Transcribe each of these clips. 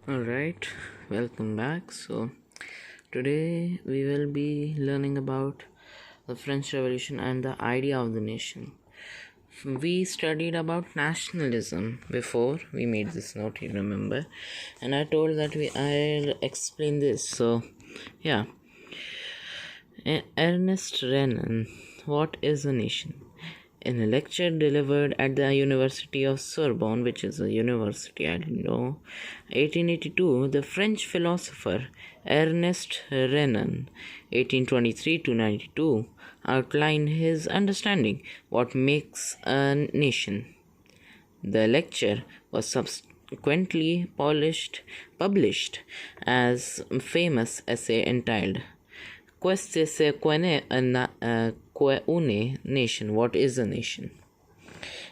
Alright, welcome back. So, today we will be learning about the French Revolution and the idea of the nation. We studied about nationalism before we made this note, you remember, and I told that I'll explain this. So, yeah, Ernest Renan, what is a nation? In a lecture delivered at the University of Sorbonne, which is a university, I don't know, 1882, the French philosopher Ernest Renan, 1823 to 92, outlined his understanding what makes a nation. The lecture was subsequently published as a famous essay entitled Queste se une nation. What is a nation?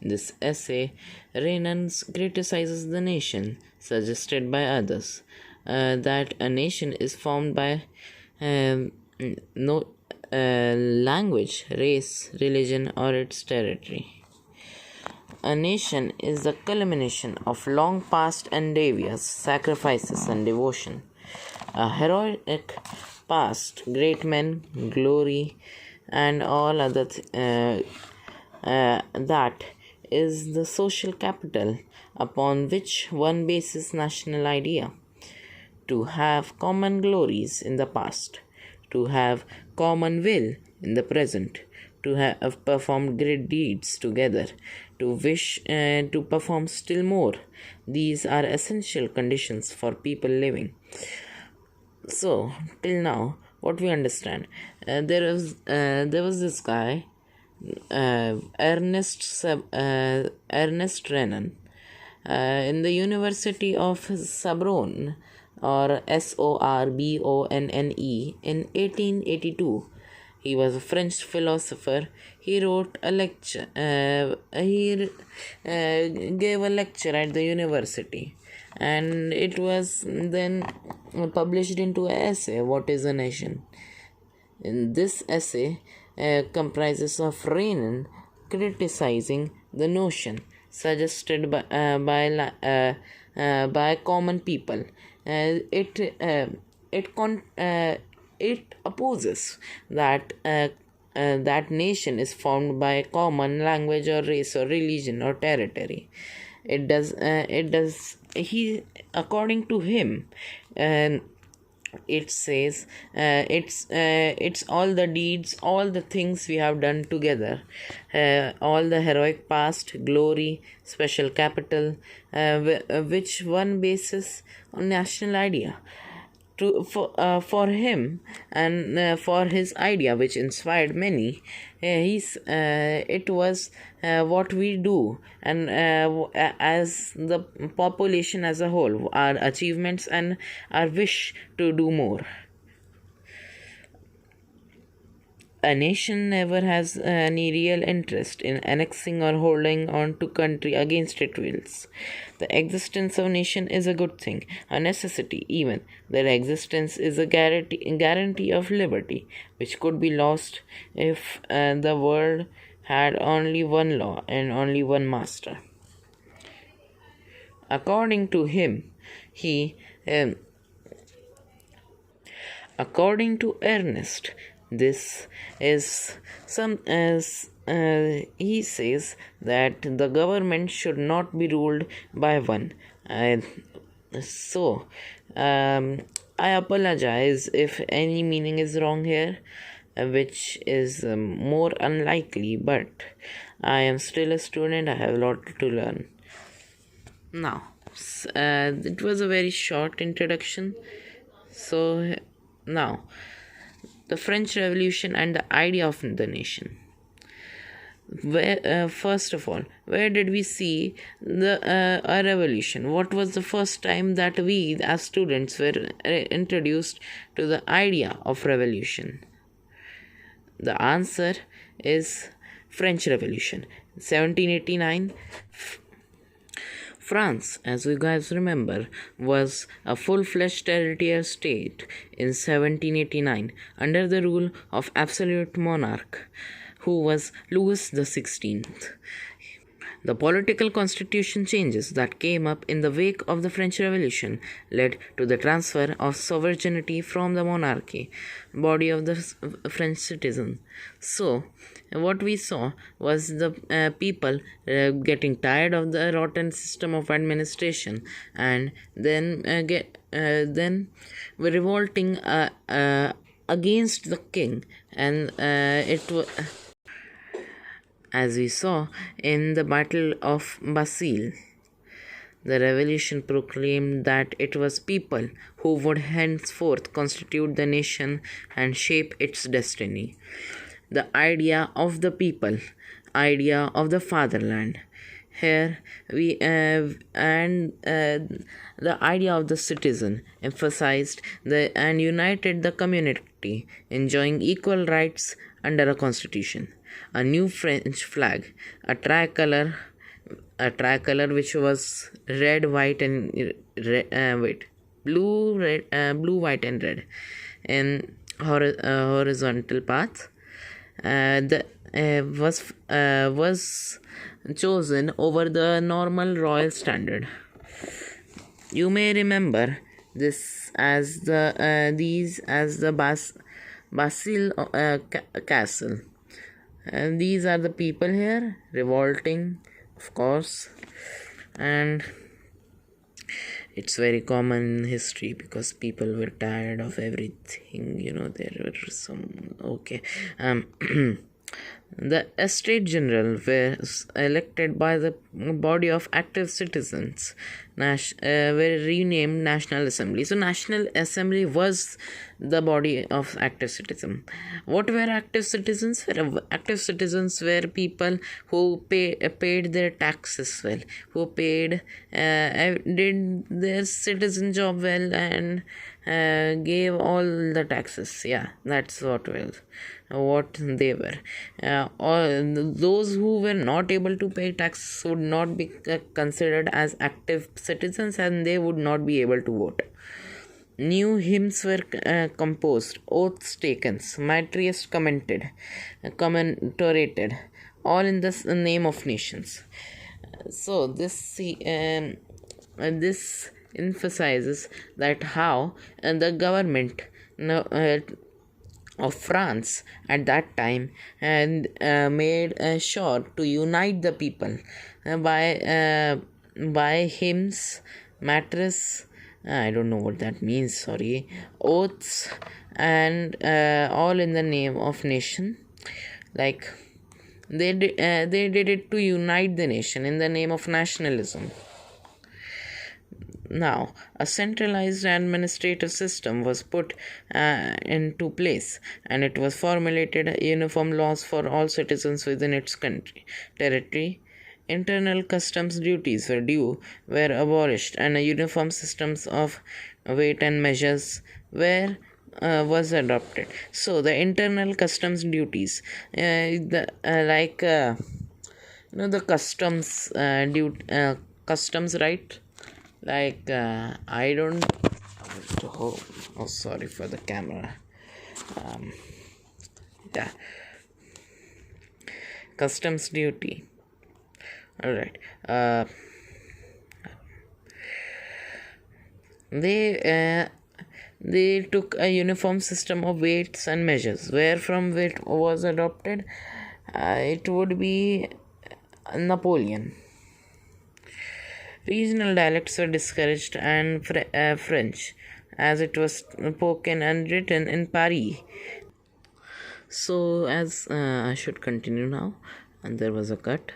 In this essay, Renan criticizes the nation suggested by others, that a nation is formed by no language, race, religion, or its territory. A nation is the culmination of long past endeavors, sacrifices, and devotion. A heroic past, great men, glory, and all other that is the social capital upon which one bases national idea. To have common glories in the past, to have common will in the present, to have performed great deeds together, to wish to perform still more. These are essential conditions for people living. So, till now, what we understand, there was this guy, Ernest Renan, in the University of Sorbonne, or Sorbonne, in 1882. He was a French philosopher. He wrote a lecture. He gave a lecture at the university, and it was then published into an essay. What is a nation? In this essay, comprises of Renan criticizing the notion suggested by common people. It opposes that that nation is formed by a common language or race or religion or territory. He, according to him, it says it's all the deeds, all the things we have done together, all the heroic past, glory, special capital, which one bases on national idea. For him and for his idea, which inspired many, it was what we do, and as the population as a whole, our achievements and our wish to do more. A nation never has any real interest in annexing or holding on to country against its wills. The existence of nation is a good thing, a necessity even. Their existence is a guarantee of liberty, which could be lost if the world had only one law and only one master. According to him, according to Ernest, this is some as he says that the government should not be ruled by one. So, I apologize if any meaning is wrong here, which is more unlikely, but I am still a student, I have a lot to learn. Now, it was a very short introduction. So, now, the French Revolution and the idea of the nation. First of all, where did we see a revolution? What was the first time that we, as students, were introduced to the idea of revolution? The answer is French Revolution, 1789. France, as you guys remember, was a full-fledged territorial state in 1789 under the rule of absolute monarch, who was Louis XVI. The political constitution changes that came up in the wake of the French Revolution led to the transfer of sovereignty from the monarchy body of the French citizen. So, what we saw was the people getting tired of the rotten system of administration, and then revolting against the king, and it was, as we saw in the Battle of Bastille. The revolution proclaimed that it was people who would henceforth constitute the nation and shape its destiny. The idea of the people, idea of the fatherland. Here we and the idea of the citizen emphasized and united the community, enjoying equal rights under a constitution. A new French flag, a tricolor which was red, white, and blue, white, and red in horizontal path. Was chosen over the normal royal standard. You may remember this as the Bastille castle. And these are the people here revolting, of course, and it's very common in history because people were tired of everything. There were some The Estate General was elected by the body of active citizens, were renamed National Assembly. So National Assembly was the body of active citizens. What were active citizens? Active citizens were people who paid their taxes well, who did their citizen job well, and gave all the taxes. Yeah, that's what they were. All those who were not able to pay taxes would not be considered as active citizens, and they would not be able to vote. New hymns were composed, oaths taken, matriarchs commentated, all in the name of nations. So this emphasizes that how the government of France at that time and made sure to unite the people by hymns, mattress, I don't know what that means, sorry, oaths, and all in the name of nation. Like they did it to unite the nation in the name of nationalism. Now, a centralized administrative system was put into place, and it was formulated uniform laws for all citizens within its territory. Internal customs duties were abolished, and a uniform systems of weight and measures was adopted. So the internal customs duties, the customs, right? I don't. Sorry for the camera. Yeah. Customs duty. All right. They took a uniform system of weights and measures. Where from it was adopted? It would be Napoleon. Regional dialects were discouraged, and French, as it was spoken and written in Paris. So, as I should continue now, and there was a cut.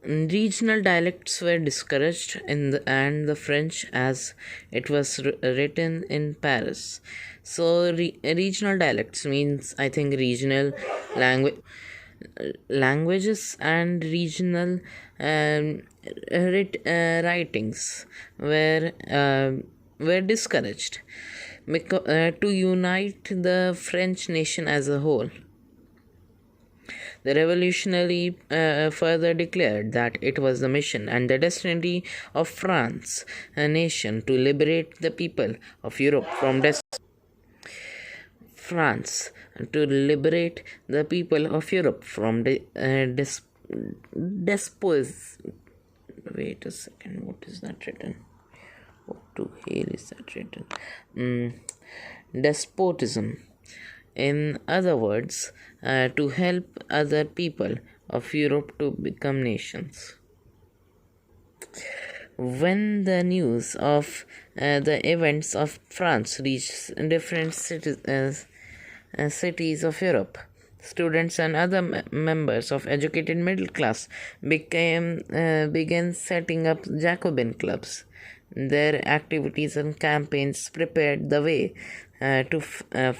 Regional dialects were discouraged and the French, as it was written in Paris. So, regional dialects means, I think, regional languages and regional writings were discouraged to unite the French nation as a whole. The revolutionary further declared that it was the mission and the destiny of France, a nation, to liberate the people of Europe France to liberate the people of Europe from despos. Wait a second, what is that written? What to hell is that written? Despotism. In other words, to help other people of Europe to become nations. When the news of the events of France reached different cities of Europe, students and other members of educated middle class began setting up Jacobin clubs. Their activities and campaigns prepared the way to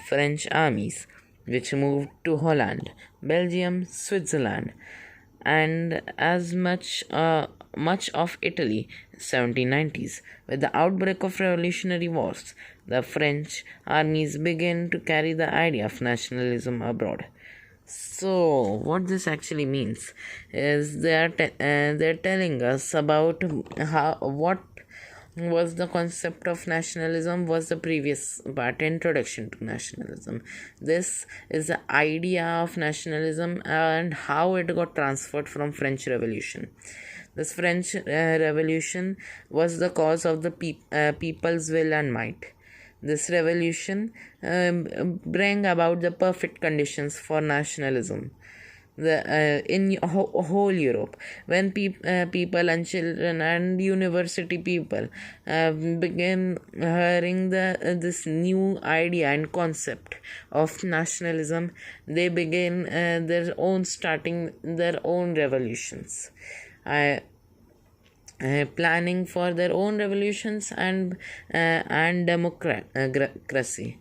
French armies, which moved to Holland, Belgium, Switzerland, and as much of Italy 1790s. With the outbreak of revolutionary wars, the French armies began to carry the idea of nationalism abroad. So, what this actually means is they're telling us about what was the concept of nationalism was the previous part, introduction to nationalism. This is the idea of nationalism and how it got transferred from French Revolution. This French Revolution was the cause of the people's will and might. This revolution bring about the perfect conditions for nationalism in whole Europe, when people and children and university people began hearing this new idea and concept of nationalism. They began starting their own revolutions, planning for their own revolutions and democracy.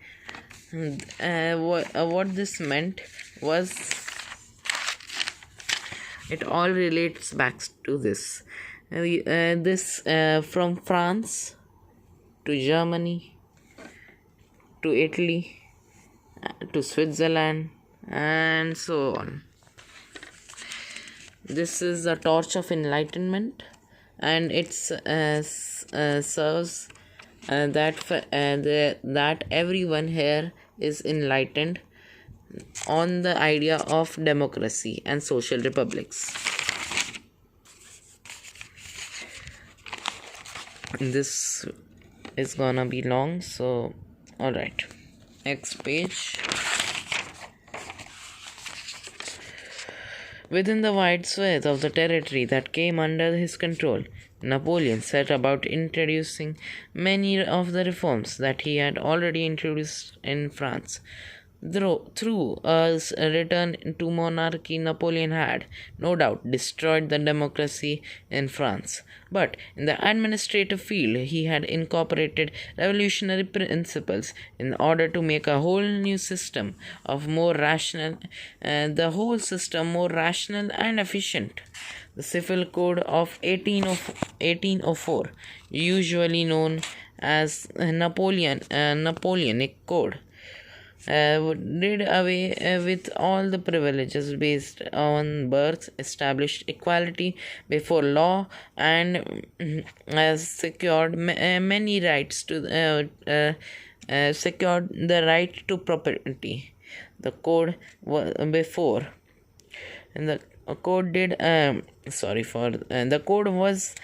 What this meant was, it all relates back to this. From France to Germany to Italy to Switzerland and so on. This is a torch of enlightenment, and it serves that everyone here is enlightened on the idea of democracy and social republics. This is gonna be long, so alright. Next page. Within the wide swathe of the territory that came under his control, Napoleon set about introducing many of the reforms that he had already introduced in France. Through a return to monarchy, Napoleon had, no doubt, destroyed the democracy in France. But in the administrative field, he had incorporated revolutionary principles in order to make a whole new system of more rational, the whole system more rational and efficient. The Civil Code of 1804, usually known as Napoleonic Code, did away with all the privileges based on birth, established equality before law, and secured many rights to secured the right to property. The code before, and the code did the code was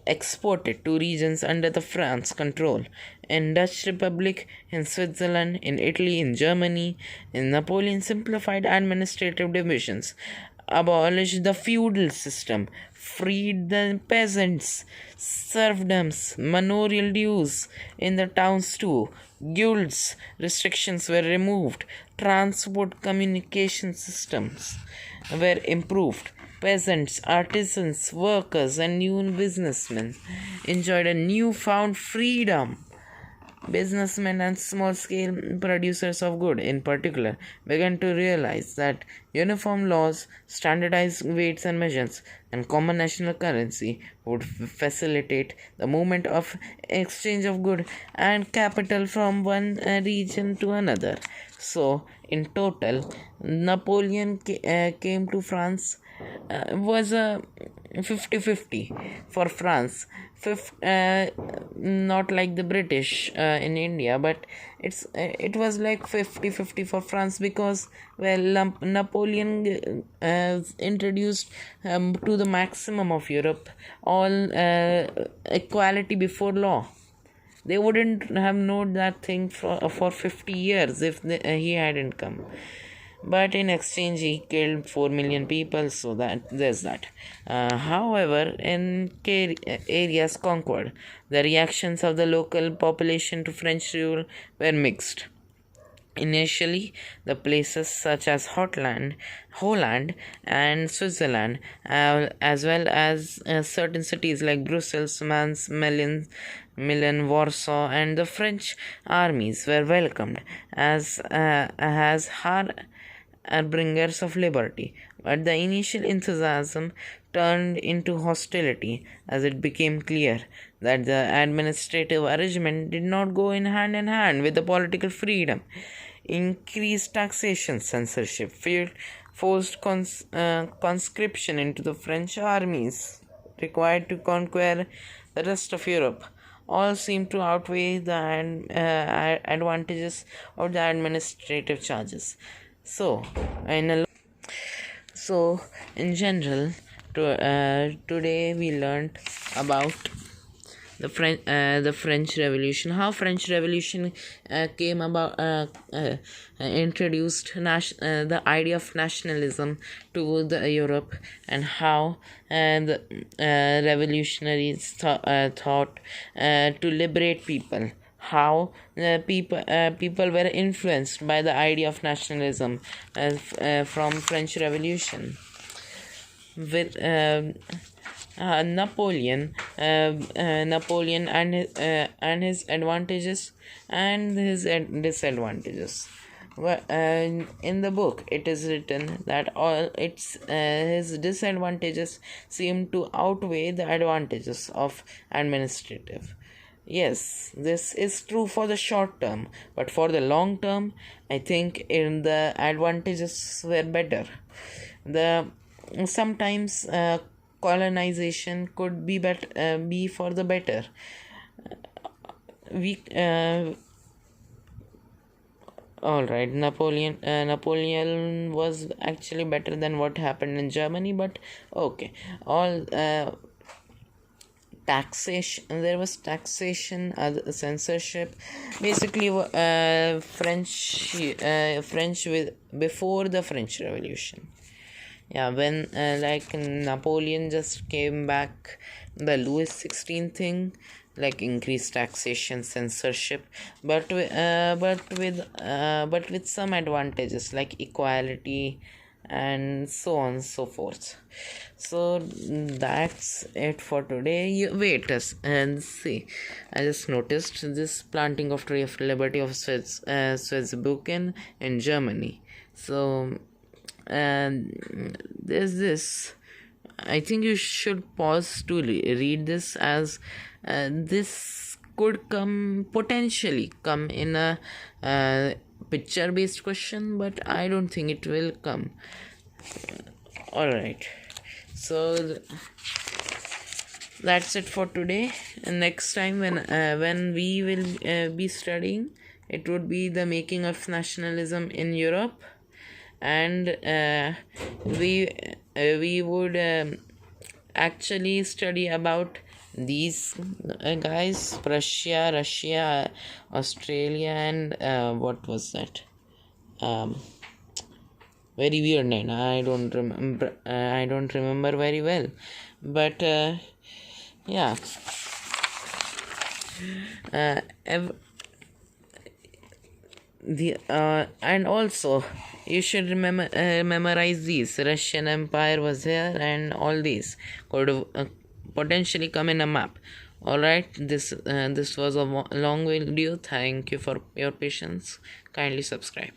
exported to regions under the France control, in Dutch Republic, in Switzerland, in Italy, in Germany. In Napoleon simplified administrative divisions, abolished the feudal system, freed the peasants, serfdoms, manorial dues in the towns too, guilds restrictions were removed, transport communication systems were improved. Peasants, artisans, workers, and new businessmen enjoyed a newfound freedom. Businessmen and small-scale producers of goods, in particular, began to realize that uniform laws, standardized weights and measures, and common national currency would facilitate the movement of exchange of goods and capital from one region to another. So, in total, Napoleon came to France was a 50-50 for France. Not like the British in India, but it was like 50-50 for France because, well, Napoleon introduced to the maximum of Europe all equality before law. They wouldn't have known that thing for 50 years if he hadn't come. But in exchange, he killed 4 million people, so that there's that. However, in areas conquered, the reactions of the local population to French rule were mixed. Initially, the places such as Holland and Switzerland, as well as certain cities like Brussels, Mans, Milan, Warsaw, and the French armies were welcomed as harbingers of liberty. But the initial enthusiasm turned into hostility as it became clear that the administrative arrangement did not go in hand with the political freedom. Increased taxation, censorship, forced conscription into the French armies required to conquer the rest of Europe all seem to outweigh the advantages of the administrative charges. So, in general, today we learned about the French Revolution, how French Revolution came about, introduced the idea of nationalism to the Europe, and how the revolutionaries thought to liberate people. How people were influenced by the idea of nationalism from French Revolution. With Napoleon and his advantages and his disadvantages. In the book, it is written that all his disadvantages seem to outweigh the advantages of administrative. Yes, this is true for the short term, but for the long term, I think the advantages were better. Sometimes colonization could be for the better. All right, Napoleon was actually better than what happened in Germany, but okay. All taxation, there was taxation, censorship, basically French with before the French Revolution. Yeah, when like Napoleon just came back, the Louis XVI thing, like increased taxation, censorship, but with some advantages like equality and so on and so forth. So that's it for today. Wait and see. I just noticed this planting of tree of liberty of Swissbuchen in Germany. So there's this. I think you should pause to read this, as this could potentially come in a picture based question, but I don't think it will come. Alright, so that's it for today. And next time when we will be studying, it would be the making of nationalism in Europe, and we would actually study about these guys: Russia, Australia, and what was that? Very weird name. I don't remember very well, but yeah. And also you should memorize these. Russian Empire was here, and all these could potentially come in a map. Alright, this was a long video. Thank you for your patience. Kindly subscribe.